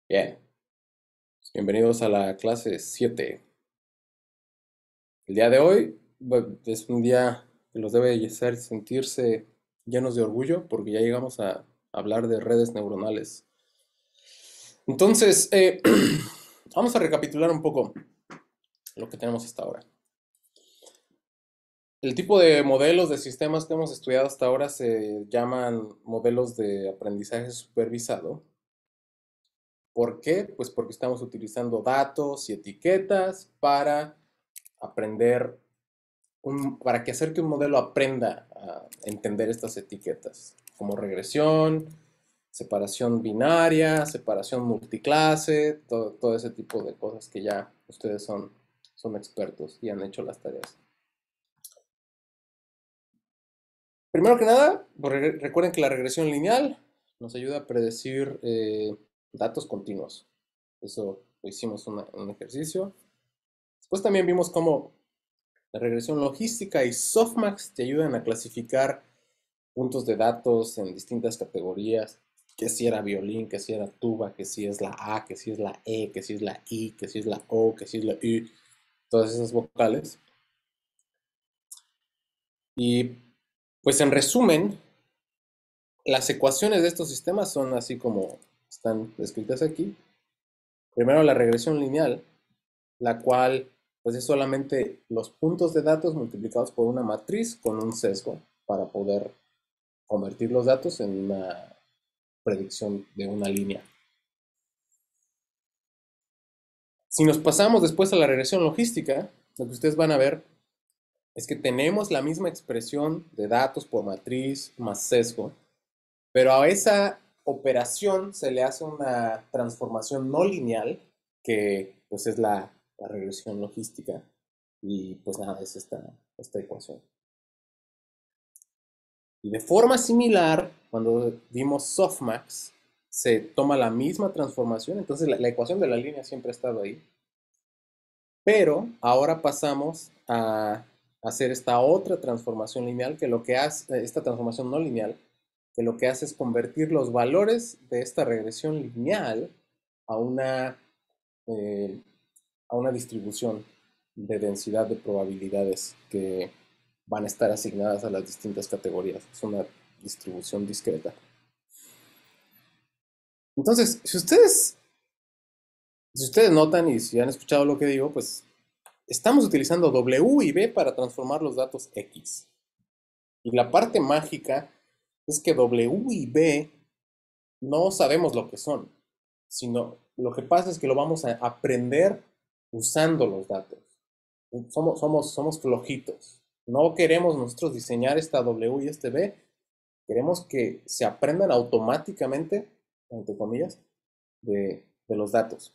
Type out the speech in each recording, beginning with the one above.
Bien, bienvenidos a la clase 7. El día de hoy es un día que los debe hacer sentirse llenos de orgullo porque ya llegamos a hablar de redes neuronales. Entonces, vamos a recapitular un poco lo que tenemos hasta ahora. El tipo de modelos de sistemas que hemos estudiado hasta ahora se llaman modelos de aprendizaje supervisado. ¿Por qué? Pues porque estamos utilizando datos y etiquetas para aprender para que hacer que un modelo aprenda a entender estas etiquetas, como regresión, separación binaria, separación multiclase, todo ese tipo de cosas que ya ustedes son expertos y han hecho las tareas. Primero que nada, pues recuerden que la regresión lineal nos ayuda a predecir datos continuos. Eso lo hicimos un ejercicio. Después también vimos cómo la regresión logística y softmax te ayudan a clasificar puntos de datos en distintas categorías, que si era violín, que si era tuba, que si es la A, que si es la E, que si es la I, que si es la O, que si es la U, todas esas vocales. Y pues en resumen, las ecuaciones de estos sistemas son así como están descritas aquí. Primero la regresión lineal, la cual pues es solamente los puntos de datos multiplicados por una matriz con un sesgo para poder convertir los datos en una predicción de una línea. Si nos pasamos después a la regresión logística, lo que ustedes van a ver es que tenemos la misma expresión de datos por matriz más sesgo, pero a esa operación se le hace una transformación no lineal, que pues es la regresión logística. Y pues nada, es esta ecuación. Y de forma similar, cuando vimos softmax, se toma la misma transformación, entonces la ecuación de la línea siempre ha estado ahí, pero ahora pasamos a hacer esta otra transformación lineal, que lo que hace, esta transformación no lineal, que lo que hace es convertir los valores de esta regresión lineal a una, eh, a una distribución de densidad de probabilidades que van a estar asignadas a las distintas categorías. Es una distribución discreta. Entonces, si ustedes notan y si han escuchado lo que digo, pues estamos utilizando W y B para transformar los datos X. Y la parte mágica es que W y B no sabemos lo que son, sino lo que pasa es que lo vamos a aprender usando los datos. Somos flojitos. No queremos nosotros diseñar esta W y este B. Queremos que se aprendan automáticamente, entre comillas, de los datos.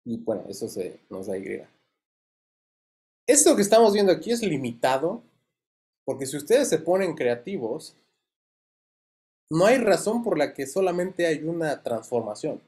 Y bueno, eso nos da Y. Esto que estamos viendo aquí es limitado porque si ustedes se ponen creativos, no hay razón por la que solamente hay una transformación.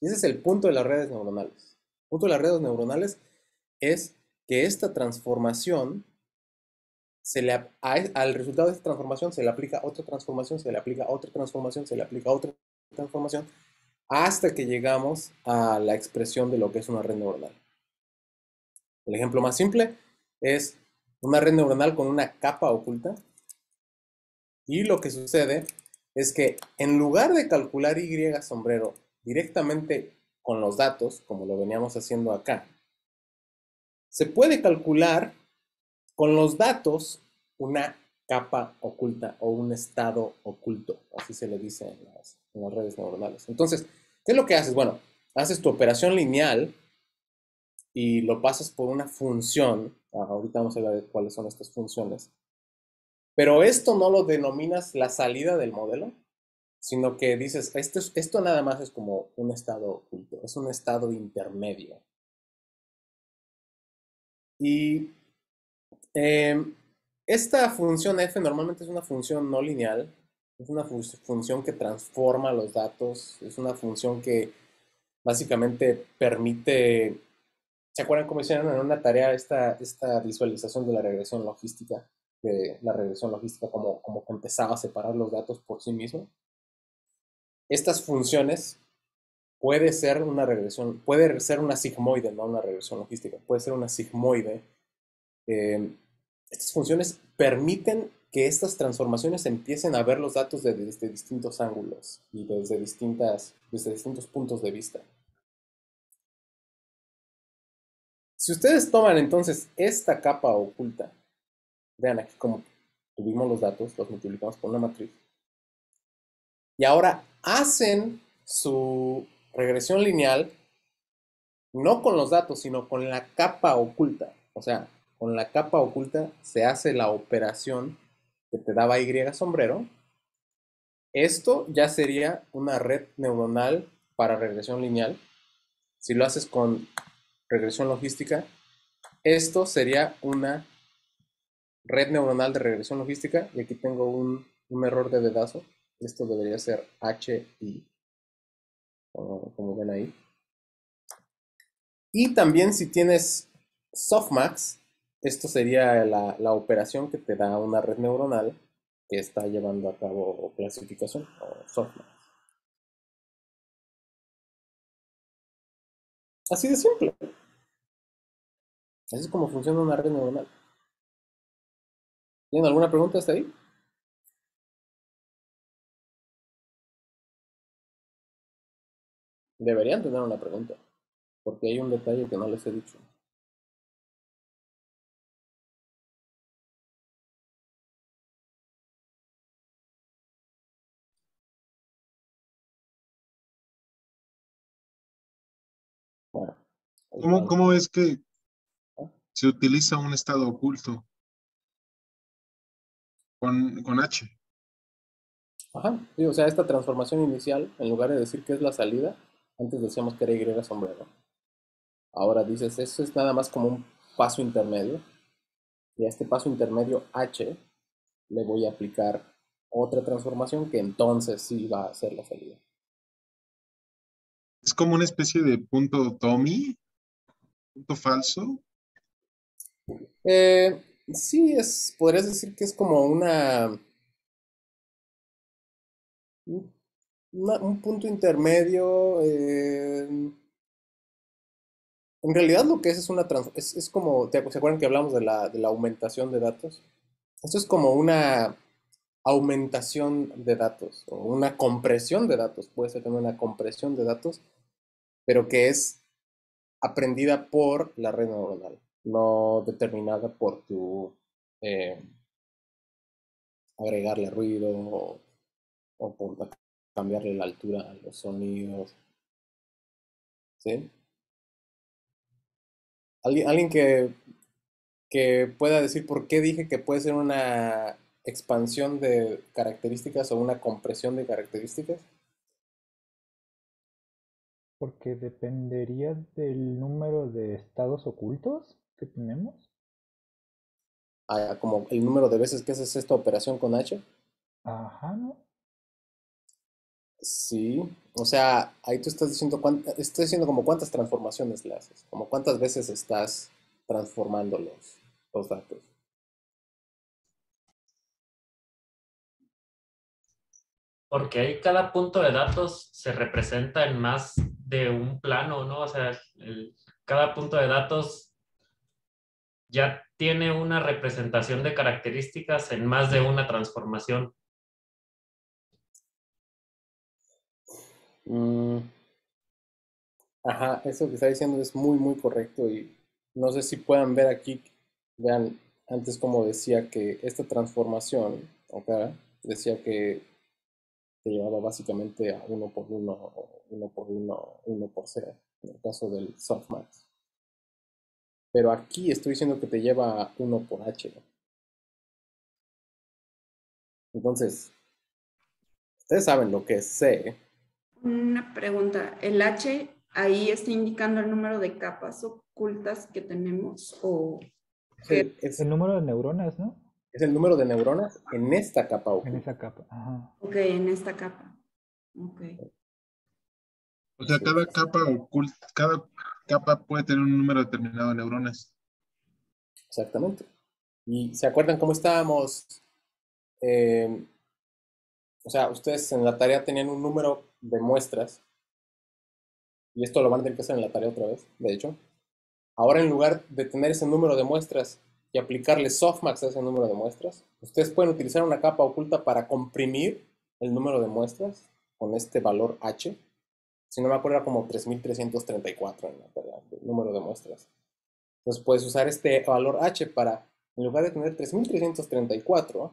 Y ese es el punto de las redes neuronales. El punto de las redes neuronales es que esta transformación, al resultado de esta transformación se le aplica otra transformación, se le aplica otra transformación, se le aplica otra transformación, hasta que llegamos a la expresión de lo que es una red neuronal. El ejemplo más simple es una red neuronal con una capa oculta. Y lo que sucede es que en lugar de calcular Y sombrero directamente con los datos, como lo veníamos haciendo acá, se puede calcular con los datos una capa oculta o un estado oculto, así se le dice en las redes neuronales. Entonces, ¿qué es lo que haces? Bueno, haces tu operación lineal y lo pasas por una función. Ahorita vamos a hablar de cuáles son estas funciones. Pero esto no lo denominas la salida del modelo, sino que dices, esto nada más es como un estado oculto, es un estado intermedio. Y eh, esta función f normalmente es una función no lineal, es una función que transforma los datos, es una función que básicamente permite, ¿se acuerdan cómo hicieron en una tarea esta visualización de la regresión logística? De la regresión logística como que empezaba a separar los datos por sí mismo. Estas funciones puede ser una regresión, puede ser una sigmoide, no una regresión logística, puede ser una sigmoide. Eh, Estas funciones permiten que estas transformaciones empiecen a ver los datos desde distintos ángulos y desde distintos puntos de vista. Si ustedes toman entonces esta capa oculta, vean aquí cómo tuvimos los datos, los multiplicamos por una matriz, y ahora hacen su regresión lineal no con los datos, sino con la capa oculta. O sea, con la capa oculta se hace la operación que te daba Y sombrero. Esto ya sería una red neuronal para regresión lineal. Si lo haces con regresión logística, esto sería una red neuronal de regresión logística. Y aquí tengo un error de dedazo. Esto debería ser HI, como ven ahí. Y también si tienes softmax, esto sería la operación que te da una red neuronal que está llevando a cabo clasificación o softmax. Así de simple. Así es como funciona una red neuronal. ¿Tienen alguna pregunta hasta ahí? Deberían tener una pregunta, porque hay un detalle que no les he dicho. Bueno, ahí ¿Cómo, van. cómo es que ¿No? se utiliza un estado oculto con H? Ajá, sí, o sea, esta transformación inicial, en lugar de decir que es la salida, antes decíamos que era Y sombrero. Ahora dices, eso es nada más como un paso intermedio. Y a este paso intermedio H le voy a aplicar otra transformación que entonces sí va a ser la salida. Es como una especie de punto Tommy, punto falso. Sí, podrías decir que es como un punto intermedio. En realidad lo que es una es como, ¿se acuerdan que hablamos de la aumentación de datos? Esto es como una aumentación de datos o una compresión de datos. Puede ser también una compresión de datos, pero que es aprendida por la red neuronal, no determinada por tu eh, agregarle ruido o por cambiarle la altura a los sonidos. ¿Sí? ¿Alguien que pueda decir por qué dije que puede ser una expansión de características o una compresión de características? Porque dependería del número de estados ocultos que tenemos. Como el número de veces que haces esta operación con H. Ajá, ¿no? Sí, o sea, ahí tú estás diciendo como cuántas transformaciones le haces, como cuántas veces estás transformando los datos. Porque ahí cada punto de datos se representa en más de un plano, ¿no? O sea, cada punto de datos ya tiene una representación de características en más de una transformación. Mm, ajá, eso que está diciendo es muy, muy correcto y no sé si puedan ver aquí, vean antes como decía que esta transformación, acá, decía que te llevaba básicamente a uno por uno, o uno por uno, uno por cero, en el caso del softmax. Pero aquí estoy diciendo que te lleva a uno por h, ¿no? Entonces, ustedes saben lo que es C. Una pregunta, ¿el H ahí está indicando el número de capas ocultas que tenemos o Es qué? el, es, El número de neuronas, ¿no? es el número de neuronas en esta capa En oculta. esa capa. Ajá. Ok, en esta capa. Ok. O sea, Sí, sí, cada sí. capa oculta, cada capa puede tener un número determinado de neuronas. Exactamente. ¿Y se acuerdan cómo estábamos eh, o sea, ustedes en la tarea tenían un número de muestras, y esto lo van a tener que hacer en la tarea otra vez, de hecho. Ahora, en lugar de tener ese número de muestras y aplicarle softmax a ese número de muestras, ustedes pueden utilizar una capa oculta para comprimir el número de muestras con este valor h. Si no me acuerdo, era como 3334 en la tarea, el número de muestras. Entonces puedes usar este valor h para, en lugar de tener 3334,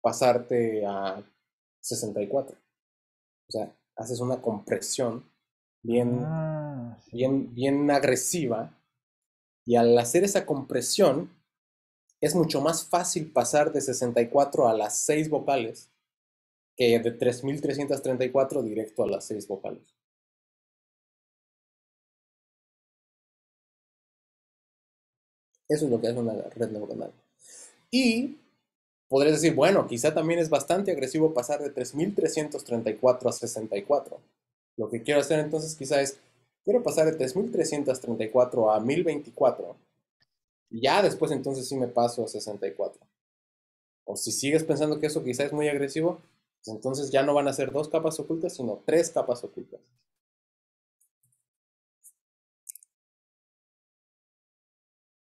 pasarte a 64. O sea, haces una compresión bien, Sí. bien agresiva, y al hacer esa compresión es mucho más fácil pasar de 64 a las 6 vocales que de 3334 directo a las 6 vocales. Eso es lo que hace una red neuronal. Y podrías decir, bueno, quizá también es bastante agresivo pasar de 3334 a 64. Lo que quiero hacer entonces quizá es, quiero pasar de 3334 a 1024. Y ya después entonces sí me paso a 64. O si sigues pensando que eso quizá es muy agresivo, pues entonces ya no van a ser 2 capas ocultas, sino 3 capas ocultas.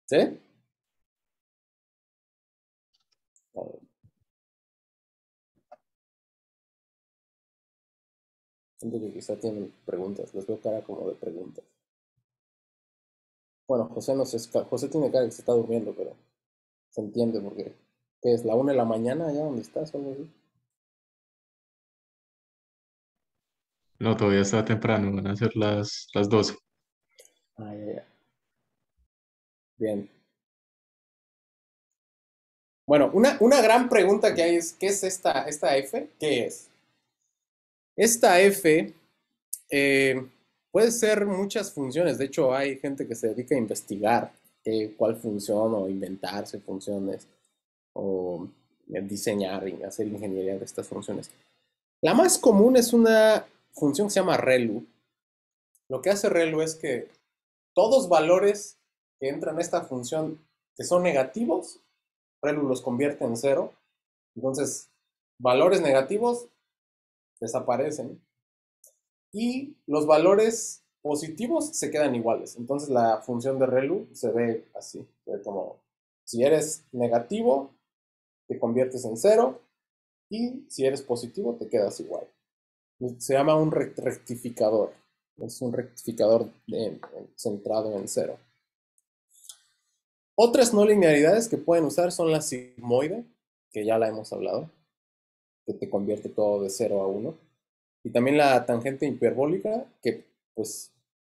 ¿Sí? A ver. Siento que quizá tienen preguntas. Les veo cara como de preguntas. Bueno, José no se José tiene cara que se está durmiendo, pero se entiende porque ¿qué es? ¿La 1 de la mañana allá donde estás o algo así? No, todavía está temprano, van a ser las 12. Ah, ya. Bien. Bueno, una gran pregunta que hay es, ¿qué es esta F? ¿Qué es? Esta F puede ser muchas funciones. De hecho, hay gente que se dedica a investigar cuál función o inventarse funciones o diseñar y hacer ingeniería de estas funciones. La más común es una función que se llama ReLU. Lo que hace ReLU es que todos valores que entran a esta función que son negativos, ReLU los convierte en cero. Entonces, valores negativos desaparecen y los valores positivos se quedan iguales. Entonces, la función de ReLU se ve así. Se ve como, si eres negativo, te conviertes en cero, y si eres positivo, te quedas igual. Se llama un rectificador. Es un rectificador centrado en cero. Otras no linearidades que pueden usar son la sigmoide, que ya la hemos hablado, que te convierte todo de 0 a 1. Y también la tangente hiperbólica, que pues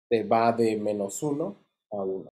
te va de -1 a 1.